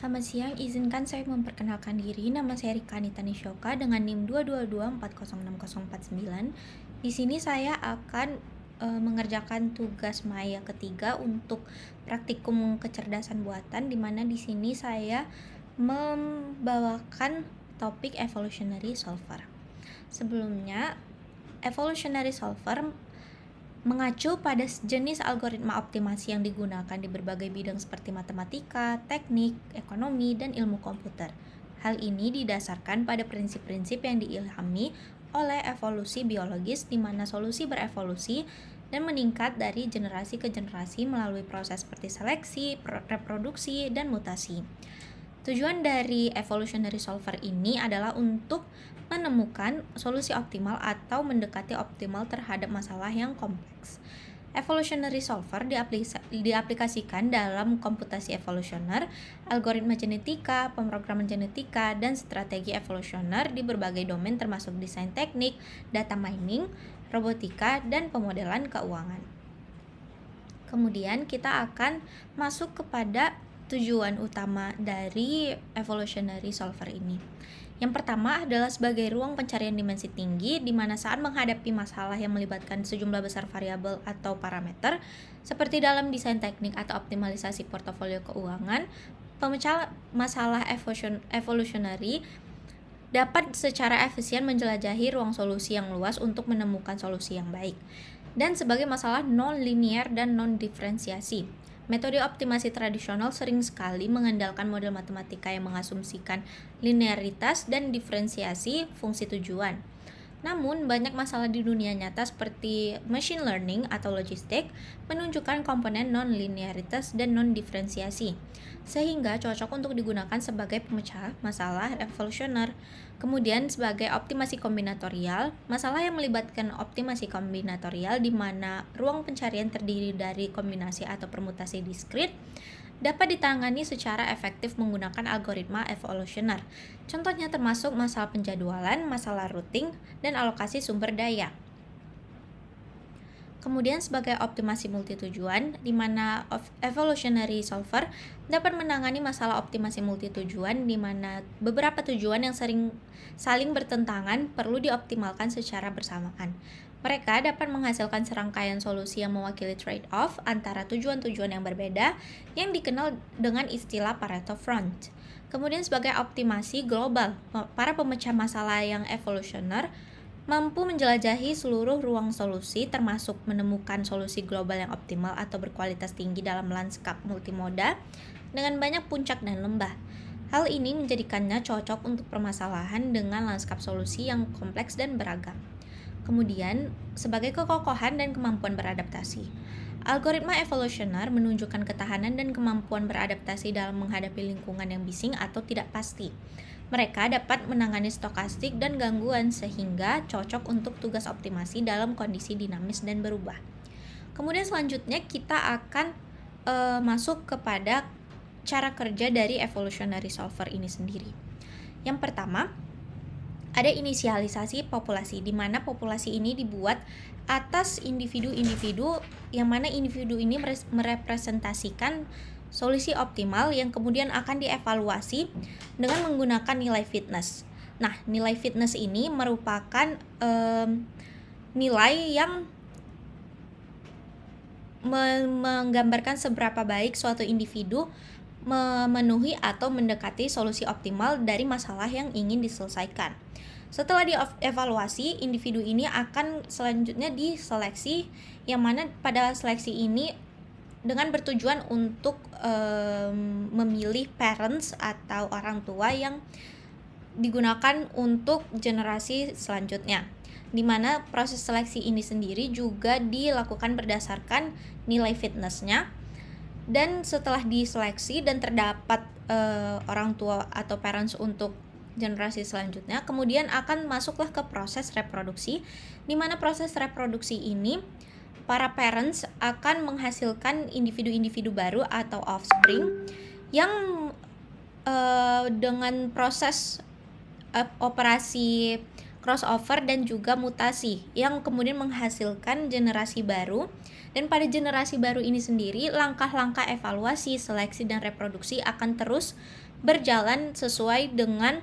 Selamat siang, izinkan saya memperkenalkan diri. Nama saya Rika Anita Nishoka dengan NIM 222406049. Di sini saya akan mengerjakan tugas Maya ketiga untuk praktikum kecerdasan buatan, di mana di sini saya membawakan topik evolutionary solver. Sebelumnya, evolutionary solver mengacu pada jenis algoritma optimasi yang digunakan di berbagai bidang seperti matematika, teknik, ekonomi, dan ilmu komputer. Hal ini didasarkan pada prinsip-prinsip yang diilhami oleh evolusi biologis, di mana solusi berevolusi dan meningkat dari generasi ke generasi melalui proses seperti seleksi, reproduksi, dan mutasi. Tujuan dari evolutionary solver ini adalah untuk menemukan solusi optimal atau mendekati optimal terhadap masalah yang kompleks. Evolutionary solver diaplikasikan dalam komputasi evolusioner, algoritma genetika, pemrograman genetika, dan strategi evolusioner di berbagai domain termasuk desain teknik, data mining, robotika, dan pemodelan keuangan. Kemudian kita akan masuk kepada tujuan utama dari evolutionary solver ini. Yang pertama adalah sebagai ruang pencarian dimensi tinggi, di mana saat menghadapi masalah yang melibatkan sejumlah besar variabel atau parameter, seperti dalam desain teknik atau optimalisasi portofolio keuangan, pemecah masalah evolutionary dapat secara efisien menjelajahi ruang solusi yang luas untuk menemukan solusi yang baik. Dan sebagai masalah non-linear dan non-diferensiasi, metode optimasi tradisional sering sekali mengandalkan model matematika yang mengasumsikan linearitas dan diferensiasi fungsi tujuan. Namun, banyak masalah di dunia nyata seperti machine learning atau logistik menunjukkan komponen non-linearitas dan non-diferensiasi, sehingga cocok untuk digunakan sebagai pemecah masalah evolusioner. Kemudian sebagai optimasi kombinatorial, masalah yang melibatkan optimasi kombinatorial di mana ruang pencarian terdiri dari kombinasi atau permutasi diskrit dapat ditangani secara efektif menggunakan algoritma evolusioner. Contohnya termasuk masalah penjadwalan, masalah routing, dan alokasi sumber daya. Kemudian sebagai optimasi multitujuan, di mana evolutionary solver dapat menangani masalah optimasi multitujuan di mana beberapa tujuan yang saling bertentangan perlu dioptimalkan secara bersamaan. Mereka dapat menghasilkan serangkaian solusi yang mewakili trade-off antara tujuan-tujuan yang berbeda yang dikenal dengan istilah Pareto Front. Kemudian sebagai optimasi global, para pemecah masalah yang evolusioner mampu menjelajahi seluruh ruang solusi termasuk menemukan solusi global yang optimal atau berkualitas tinggi dalam lanskap multimoda dengan banyak puncak dan lembah. Hal ini menjadikannya cocok untuk permasalahan dengan lanskap solusi yang kompleks dan beragam. Kemudian, sebagai kekokohan dan kemampuan beradaptasi. Algoritma evolusioner menunjukkan ketahanan dan kemampuan beradaptasi dalam menghadapi lingkungan yang bising atau tidak pasti. Mereka dapat menangani stokastik dan gangguan sehingga cocok untuk tugas optimasi dalam kondisi dinamis dan berubah. Kemudian selanjutnya kita akan masuk kepada cara kerja dari evolutionary solver ini sendiri. Yang pertama, ada inisialisasi populasi, di mana populasi ini dibuat atas individu-individu yang mana individu ini merepresentasikan solusi optimal yang kemudian akan dievaluasi dengan menggunakan nilai fitness. Nah, nilai fitness ini merupakan nilai yang menggambarkan seberapa baik suatu individu memenuhi atau mendekati solusi optimal dari masalah yang ingin diselesaikan. Setelah dievaluasi, individu ini akan selanjutnya diseleksi, yang mana pada seleksi ini dengan bertujuan untuk memilih parents atau orang tua yang digunakan untuk generasi selanjutnya, di mana proses seleksi ini sendiri juga dilakukan berdasarkan nilai fitnessnya. Dan setelah diseleksi dan terdapat orang tua atau parents untuk generasi selanjutnya, kemudian akan masuklah ke proses reproduksi, di mana proses reproduksi ini para parents akan menghasilkan individu-individu baru atau offspring yang dengan proses operasi crossover dan juga mutasi yang kemudian menghasilkan generasi baru. Dan pada generasi baru ini sendiri, langkah-langkah evaluasi, seleksi, dan reproduksi akan terus berjalan sesuai dengan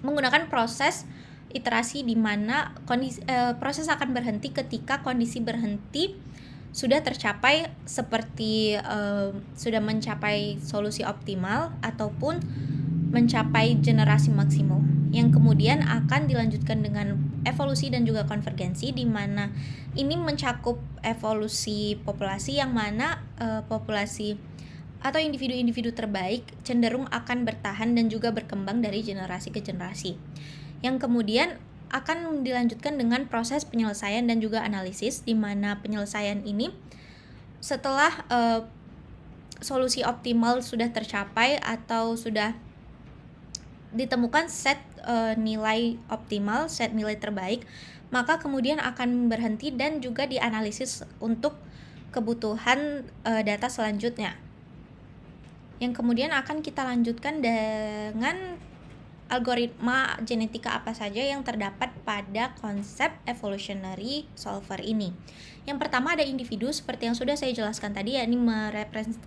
menggunakan proses iterasi di mana proses akan berhenti ketika kondisi berhenti sudah tercapai, seperti sudah mencapai solusi optimal ataupun mencapai generasi maksimum, yang kemudian akan dilanjutkan dengan evolusi dan juga konvergensi, di mana ini mencakup evolusi populasi, yang mana populasi atau individu-individu terbaik cenderung akan bertahan dan juga berkembang dari generasi ke generasi, yang kemudian akan dilanjutkan dengan proses penyelesaian dan juga analisis, di mana penyelesaian ini setelah solusi optimal sudah tercapai atau sudah ditemukan set nilai optimal, set nilai terbaik, maka kemudian akan berhenti dan juga dianalisis untuk kebutuhan data selanjutnya, yang kemudian akan kita lanjutkan dengan algoritma genetika apa saja yang terdapat pada konsep evolutionary solver ini. Yang pertama ada individu, seperti yang sudah saya jelaskan tadi, yakni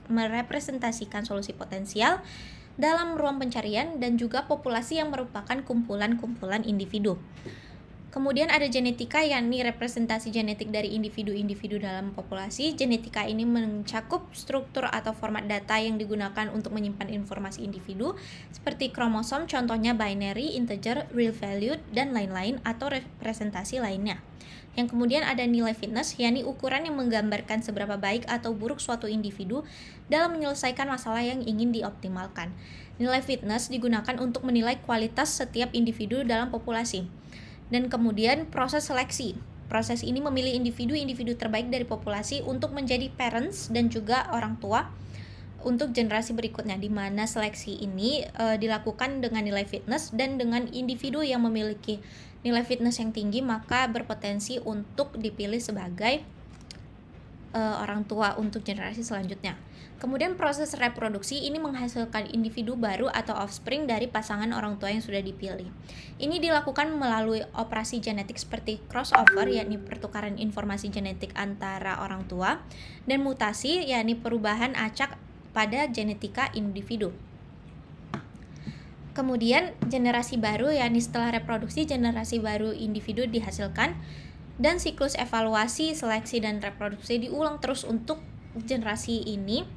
merepresentasikan solusi potensial dalam ruang pencarian, dan juga populasi yang merupakan kumpulan-kumpulan individu. Kemudian ada genetika, yakni representasi genetik dari individu-individu dalam populasi. Genetika ini mencakup struktur atau format data yang digunakan untuk menyimpan informasi individu, seperti kromosom, contohnya binary, integer, real valued, dan lain-lain, atau representasi lainnya. Yang kemudian ada nilai fitness, yakni ukuran yang menggambarkan seberapa baik atau buruk suatu individu dalam menyelesaikan masalah yang ingin dioptimalkan. Nilai fitness digunakan untuk menilai kualitas setiap individu dalam populasi. Dan kemudian proses seleksi. Proses ini memilih individu-individu terbaik dari populasi untuk menjadi parents dan juga orang tua untuk generasi berikutnya, di mana seleksi ini dilakukan dengan nilai fitness, dan dengan individu yang memiliki nilai fitness yang tinggi maka berpotensi untuk dipilih sebagai orang tua untuk generasi selanjutnya. Kemudian proses reproduksi ini menghasilkan individu baru atau offspring dari pasangan orang tua yang sudah dipilih. Ini dilakukan melalui operasi genetik seperti crossover, yakni pertukaran informasi genetik antara orang tua, dan mutasi, yakni perubahan acak pada genetika individu. Kemudian generasi baru, yakni setelah reproduksi generasi baru individu dihasilkan, dan siklus evaluasi, seleksi, dan reproduksi diulang terus untuk generasi ini,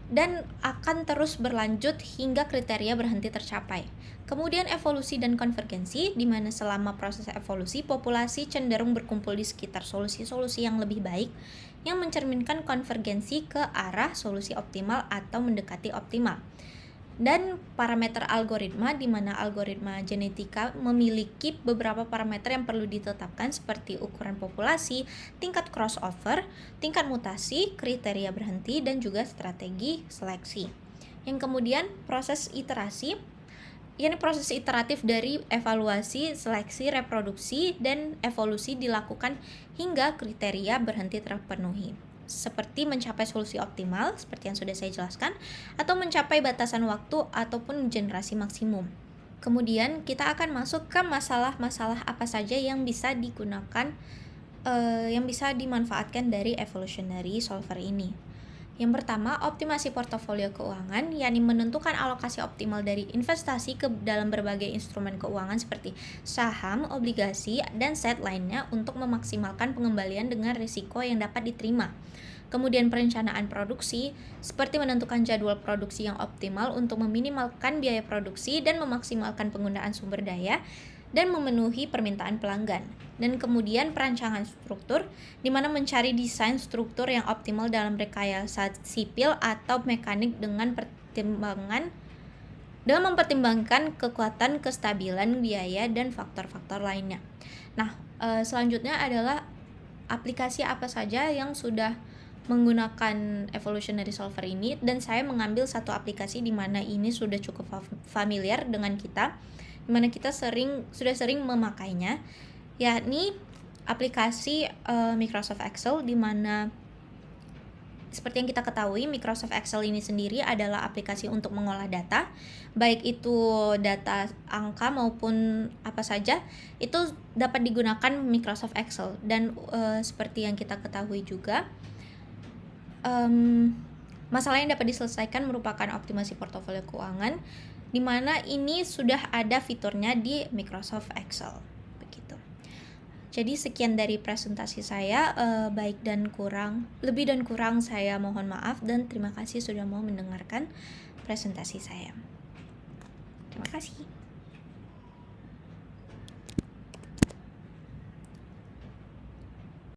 dan akan terus berlanjut hingga kriteria berhenti tercapai. Kemudian evolusi dan konvergensi, di mana selama proses evolusi populasi cenderung berkumpul di sekitar solusi-solusi yang lebih baik, yang mencerminkan konvergensi ke arah solusi optimal atau mendekati optimal. Dan parameter algoritma, di mana algoritma genetika memiliki beberapa parameter yang perlu ditetapkan, seperti ukuran populasi, tingkat crossover, tingkat mutasi, kriteria berhenti, dan juga strategi seleksi. Yang kemudian proses iterasi, yakni proses iteratif dari evaluasi, seleksi, reproduksi, dan evolusi dilakukan hingga kriteria berhenti terpenuhi, seperti mencapai solusi optimal seperti yang sudah saya jelaskan, atau mencapai batasan waktu ataupun generasi maksimum. Kemudian kita akan masuk ke masalah-masalah apa saja yang bisa digunakan, yang bisa dimanfaatkan dari evolutionary solver ini. Yang pertama, optimasi portofolio keuangan, yakni menentukan alokasi optimal dari investasi ke dalam berbagai instrumen keuangan seperti saham, obligasi, dan set lainnya untuk memaksimalkan pengembalian dengan risiko yang dapat diterima. Kemudian perencanaan produksi, seperti menentukan jadwal produksi yang optimal untuk meminimalkan biaya produksi dan memaksimalkan penggunaan sumber daya dan memenuhi permintaan pelanggan. Dan kemudian perancangan struktur, di mana mencari desain struktur yang optimal dalam rekayasa sipil atau mekanik dengan mempertimbangkan kekuatan, kestabilan biaya, dan faktor-faktor lainnya. Nah, selanjutnya adalah aplikasi apa saja yang sudah menggunakan evolutionary solver ini, dan saya mengambil satu aplikasi di mana ini sudah cukup familiar dengan kita, di mana kita sudah sering memakainya, yakni aplikasi Microsoft Excel, di mana seperti yang kita ketahui, Microsoft Excel ini sendiri adalah aplikasi untuk mengolah data, baik itu data angka maupun apa saja, itu dapat digunakan Microsoft Excel. Dan seperti yang kita ketahui juga, Masalah yang dapat diselesaikan merupakan optimasi portofolio keuangan, di mana ini sudah ada fiturnya di Microsoft Excel. Begitu. Jadi sekian dari presentasi saya, lebih dan kurang saya mohon maaf dan terima kasih sudah mau mendengarkan presentasi saya. Terima kasih.